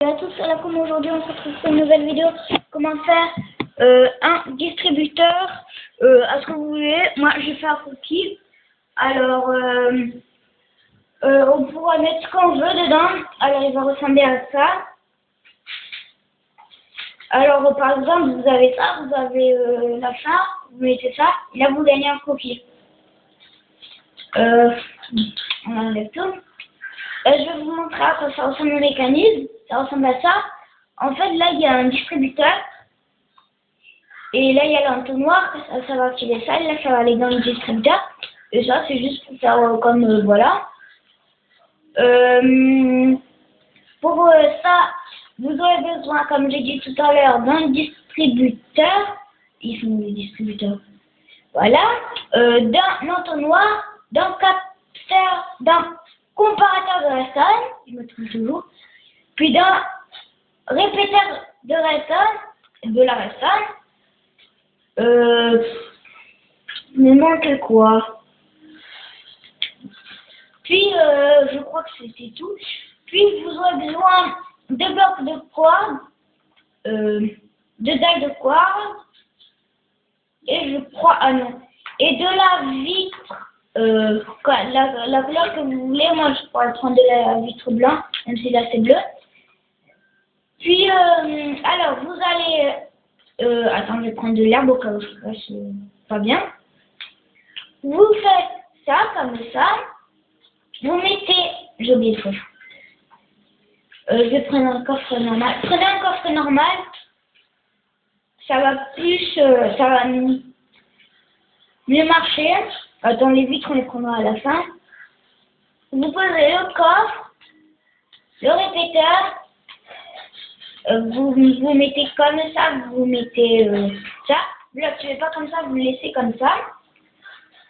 Salut à tous, c'est la com. Aujourd'hui on se retrouve pour une nouvelle vidéo. Comment faire un distributeur à ce que vous voulez. Moi j'ai fait un cookie. Alors on pourra mettre ce qu'on veut dedans. Alors il va ressembler à ça. Alors par exemple vous avez ça, vous avez la fin, vous mettez ça, et là vous gagnez un cookie. On enlève tout. Je vais vous montrer à quoi ça ressemble le mécanisme. Ça ressemble à ça. En fait, là, il y a un distributeur. Et là, il y a l'entonnoir. Ça va activer ça. Et là, ça va aller dans le distributeur. Et ça, c'est juste pour faire comme voilà. Pour ça, vous aurez besoin, comme j'ai dit tout à l'heure, d'un distributeur. Ils sont les distributeurs. Voilà. D'un entonnoir, d'un capteur, d'un comparateur de Redstone, je me trompe toujours, puis d'un répéteur de Redstone, de la Redstone. Il me manque quoi? Puis, je crois que c'était tout. Puis, vous aurez besoin de blocs de quartz, de dalles de quartz, et je crois, ah non, et de la vitre. La couleur que vous voulez, moi je pourrais prendre de la vitre blanche, même si là c'est bleu. Puis, alors vous allez, attends, je vais prendre de l'herbe au cas où c'est pas bien. Vous faites ça, comme ça. Vous mettez, j'ai oublié de faire. Je vais prendre un coffre normal. Prenez un coffre normal, ça va plus, ça va mieux marcher. Attends, les vitres, on les prendra à la fin. Vous posez le coffre, le répéteur, vous mettez comme ça, vous mettez ça. Vous l'activez pas comme ça, vous le laissez comme ça.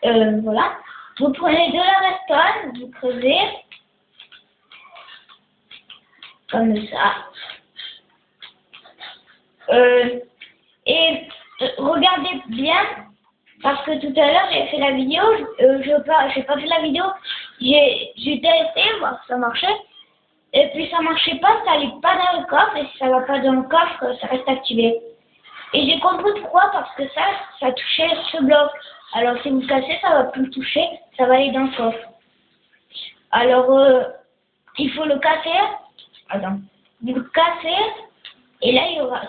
Voilà. Vous prenez de la redstone, vous creusez, comme ça. Et regardez bien. Parce que tout à l'heure, j'ai fait la vidéo, j'ai pas fait la vidéo, j'ai testé, voir si ça marchait, et puis ça marchait pas, ça allait pas dans le coffre, et si ça va pas dans le coffre, ça reste activé. Et j'ai compris pourquoi, parce que ça touchait ce bloc. Alors si vous le cassez, ça va plus le toucher, ça va aller dans le coffre. Alors, il faut le casser, attends, vous le cassez, et là, il y aura,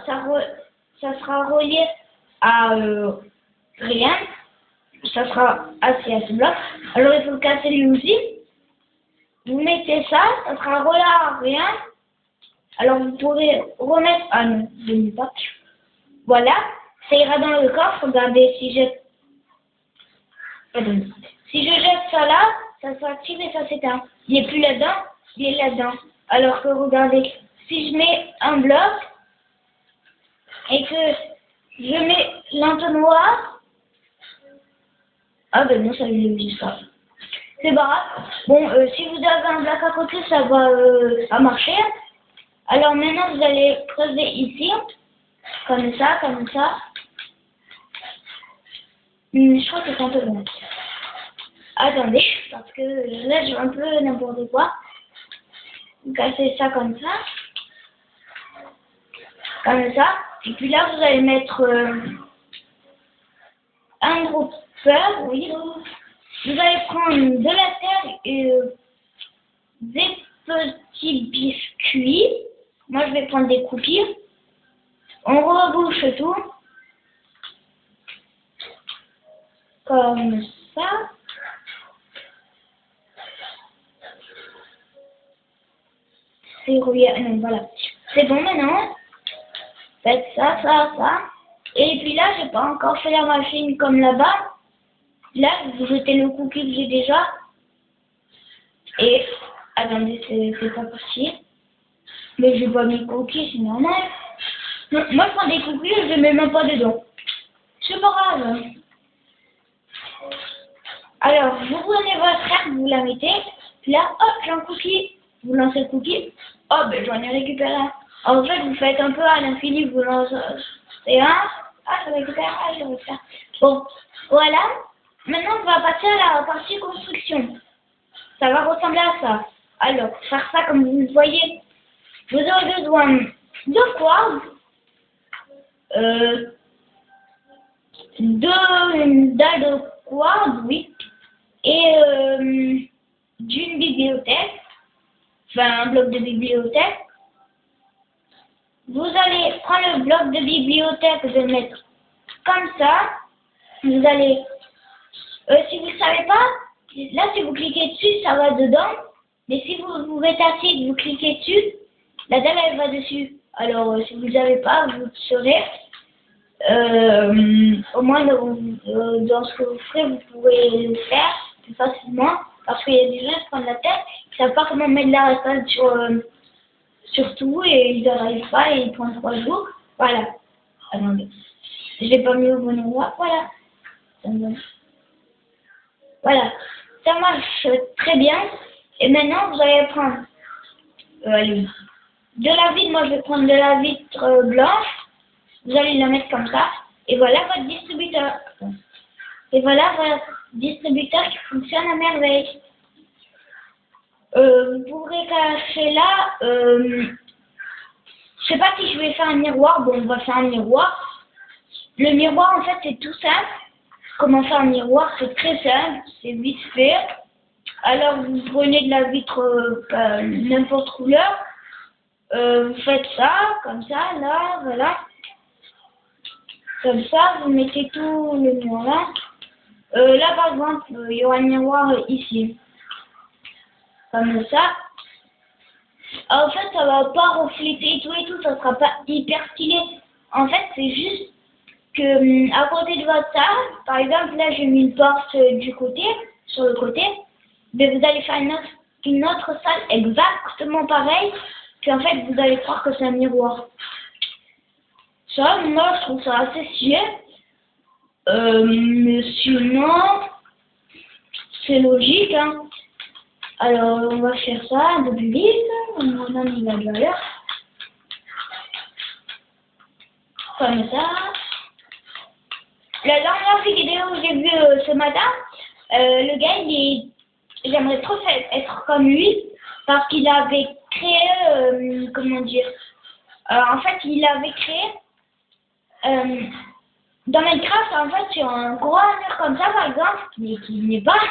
ça sera relié à rien, ça sera assis à ce bloc. Alors il faut le casser lui aussi. Vous mettez ça, ça sera relié à rien. Alors vous pourrez remettre, ah non, je ne mets pas. Voilà, ça ira dans le coffre. Regardez, si je jette ça là, ça s'active et ça s'éteint. Il n'est plus là-dedans, il est là-dedans. Alors que regardez, si je mets un bloc et que je mets l'entonnoir, ah ben non, ça lui dit ça. C'est pas grave. Bon, si vous avez un bloc à côté, ça va marcher. Alors maintenant, vous allez creuser ici, comme ça, comme ça. Je crois que c'est un peu bon. Attendez, parce que là, je fais un peu n'importe quoi. Vous cassez ça comme ça. Comme ça. Et puis là, vous allez mettre un gros peur, oui. Vous allez prendre de la terre et des petits biscuits. Moi, je vais prendre des cookies. On rebouche tout. Comme ça. C'est relié. Non, voilà. C'est bon maintenant. Faites ça, ça, ça. Et puis là, j'ai pas encore fait la machine comme là-bas. Là, vous jetez le cookie que j'ai déjà. Et, attendez, c'est pas possible. Mais j'ai pas mis le cookie, c'est normal. Non, moi, je prends des cookies et je les mets même pas dedans. C'est pas grave. Alors, vous prenez votre herbe, vous la mettez. Puis là, hop, j'ai un cookie. Vous lancez le cookie. Oh, ben j'en ai récupéré un. En fait, vous faites un peu à l'infini. Vous lancez un. Ah, je récupère. Ah, je récupère. Bon, voilà. Maintenant, on va passer à la partie construction. Ça va ressembler à ça. Alors, faire ça comme vous le voyez, Vous aurez besoin de quartz, deux dalles de quartz, oui, et d'une bibliothèque, enfin un bloc de bibliothèque. Vous allez prendre le bloc de bibliothèque, vous allez le mettre comme ça. Vous allez, si vous ne savez pas, là si vous cliquez dessus, ça va dedans. Mais si vous mettez assis, vous cliquez dessus, la dalle elle va dessus. Alors si vous ne savez pas, vous le saurez. Au moins dans ce que vous ferez, vous pouvez le faire plus facilement. Parce qu'il y a des gens qui prennent la tête, ils ne savent pas comment mettre la restante sur tout et ils n'arrivent pas et ils prennent 3 jours. Voilà. Attendez. Je l'ai pas mis au bon endroit. Voilà. Voilà. Ça marche très bien. Et maintenant, vous allez prendre allez, de la vitre. Moi, je vais prendre de la vitre blanche. Vous allez la mettre comme ça. Et voilà votre distributeur. Et voilà votre distributeur qui fonctionne à merveille. Vous pourrez cacher là. Je sais pas si je vais faire un miroir. Bon, on va faire un miroir. Le miroir, en fait, c'est tout simple. Comment faire un miroir? C'est très simple. C'est vite fait. Alors, vous prenez de la vitre n'importe couleur. Vous faites ça, comme ça, là, voilà. Comme ça, vous mettez tout le miroir là. Là, par exemple, il y aura un miroir ici. Comme ça. En fait, ça va pas refléter tout et tout, ça sera pas hyper stylé. En fait, c'est juste que à côté de votre salle, par exemple, là j'ai mis une porte du côté, sur le côté, mais vous allez faire une autre salle exactement pareille, puis en fait vous allez croire que c'est un miroir. Ça, moi je trouve ça assez stylé. Mais sinon, c'est logique, hein. Alors on va faire ça un peu plus vite, mon ami va de l'heure. Comme ça. La dernière vidéo que j'ai vue ce matin, le gars, j'aimerais trop être comme lui, parce qu'il avait créé, comment dire, en fait, il avait créé, dans Minecraft, en fait, sur un gros mur comme ça, par exemple, mais qui n'est pas,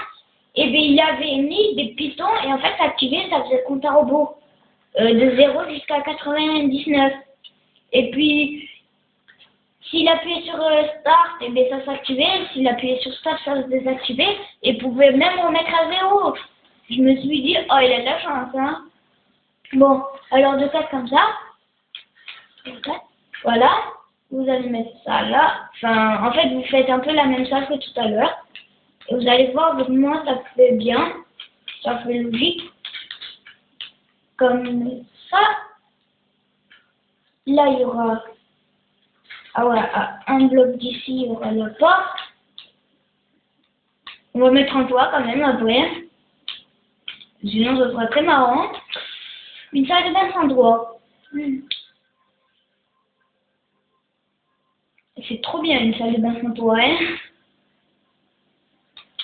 et bien il avait mis des pitons, et en fait, activé, ça faisait compte à rebours, de 0 jusqu'à 99. Et puis, s'il appuyait sur Start, et bien ça s'activait. S'il appuyait sur Start, ça se désactivait. Et pouvait même remettre à 0. Je me suis dit, oh, il a de la chance, hein. Bon, alors de faire comme ça. Voilà. Vous allez mettre ça là. Enfin, en fait, vous faites un peu la même chose que tout à l'heure. Et vous allez voir, avec moi, ça fait bien. Ça fait logique. Comme ça. Là, il y aura... Ah ouais, un bloc d'ici, il y aura le porte. On va mettre un toit quand même après. Sinon, ça sera très marrant. Une salle de bain sans toit. C'est trop bien une salle de bain sans toit, hein.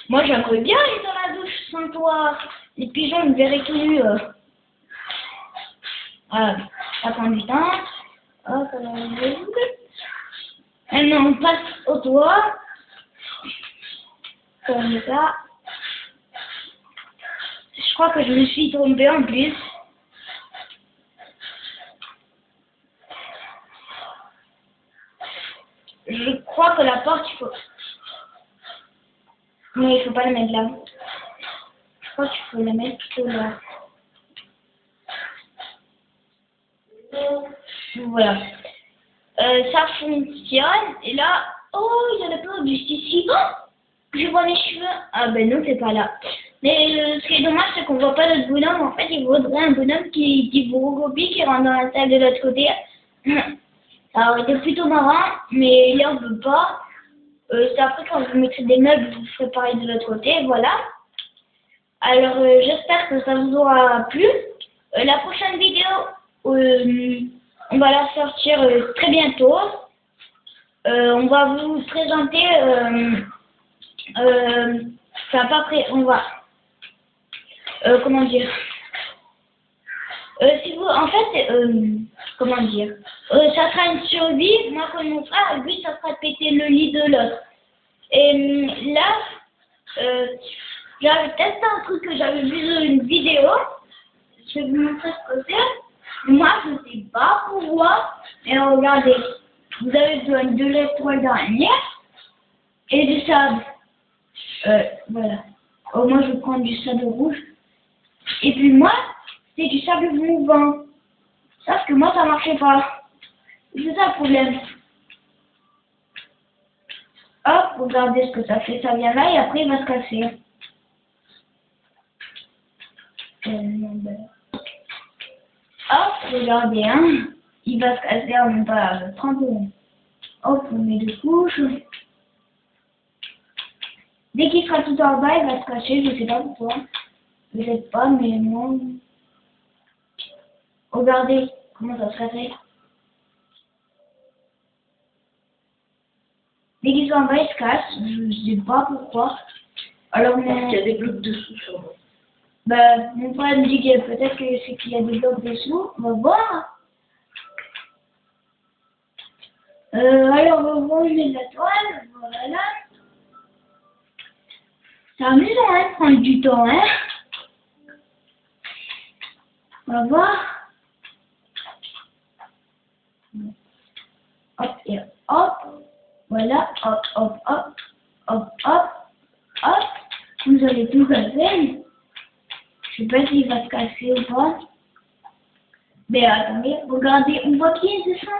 Moi, j'aimerais bien aller dans la douche sans toit. Les pigeons me verraient tout nu. Voilà, ça prend du temps. Oh, ça va aller. Maintenant, on passe au toit. Comme ça. Je crois que je me suis trompée en plus. Je crois que la porte, il faut... Mais il faut pas la mettre là. Je crois qu'il faut la mettre plutôt là. Voilà. Ça fonctionne. Et là, oh, il y en a plein juste ici. Oh, je vois mes cheveux. Ah ben non, c'est pas là. Mais ce qui est dommage, c'est qu'on voit pas notre bonhomme. En fait, il faudrait un bonhomme qui vous recopie, qui rentre dans la salle de l'autre côté. Ça aurait été plutôt marrant, mais là, on peut pas. C'est après, quand vous mettrez des meubles, vous ferez pareil de l'autre côté. Voilà. Alors, j'espère que ça vous aura plu. La prochaine vidéo, on va la sortir très bientôt. On va vous présenter, enfin pas près, on va, comment dire, Si vous, en fait, comment dire, ça sera une survie. Moi, comme mon frère, lui, ça sera de péter le lit de l'autre. Et là, j'avais testé un truc que j'avais vu sur une vidéo. Je vais vous montrer ce que c'est. Moi, je ne sais pas pourquoi. Et regardez, vous avez besoin de l'étoile d'araignée et du sable. Voilà. Moi, je prends du sable rouge. Et puis moi, c'est du sable mouvant. Sauf que moi, ça marchait pas. C'est ça le problème. Hop, regardez ce que ça fait. Ça vient là et après, il va se casser. Hop, regardez, hein. Il va se casser en même pas 30 secondes. Hop, on met deux couches. Dès qu'il sera tout en bas, il va se cacher. Je sais pas pourquoi. Peut-être pas, mais moi... Regardez comment ça se casse. Dès qu'ils sont en bas, ils se cassent. Je sais pas pourquoi. Alors, parce qu'il y a des blocs dessous, sûrement. Bah, mon frère me dit que peut-être que c'est qu'il y a des blocs dessous. On va voir. Alors, on va ranger la toile. Voilà. C'est amusant, hein, de prendre du temps, hein. On va voir. Hop et hop. Voilà. Hop, hop, hop. Hop, hop. Hop. Vous allez tout casser. Je sais pas s'il va se casser ou pas. Mais attendez, regardez, on voit qui est ça.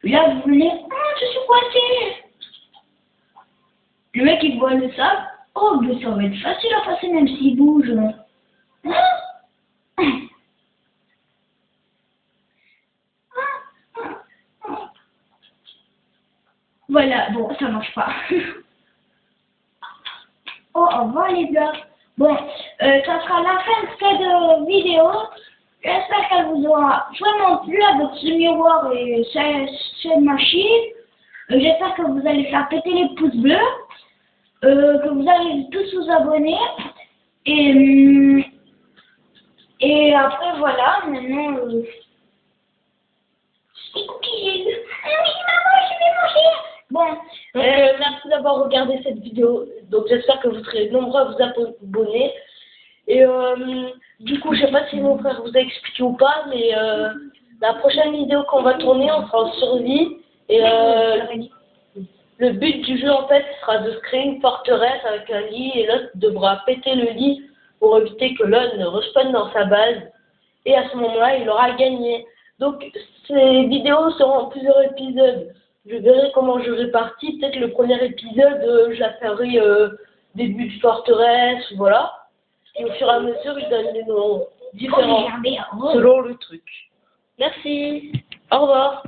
Là, vous venez. Oh, je suis coincé. Le mec, il voit le sable. Oh, mais ça va être facile à passer même s'il bouge. Voilà, bon, ça marche pas. Oh, au revoir les blocs. Bon, ça sera la fin de cette vidéo. J'espère qu'elle vous aura vraiment plu avec ce miroir et cette machine. J'espère que vous allez faire péter les pouces bleus. Que vous allez tous vous abonner. Et après, voilà, maintenant... Les cookies. Ah oui, maman, je vais manger. Bon, Merci d'avoir regardé cette vidéo. Donc j'espère que vous serez nombreux à vous abonner. Et du coup, je sais pas si mon frère vous a expliqué ou pas, mais la prochaine vidéo qu'on va tourner, on sera en survie. Et le but du jeu, en fait, sera de se créer une forteresse avec un lit et l'autre devra péter le lit pour éviter que l'un ne respawn dans sa base. Et à ce moment-là, il aura gagné. Donc, ces vidéos seront en plusieurs épisodes. Je verrai comment je répartis. Peut-être le premier épisode, je la ferai début de forteresse, voilà. Et au fur et à mesure, je donne des noms différents selon le truc. Merci. Au revoir.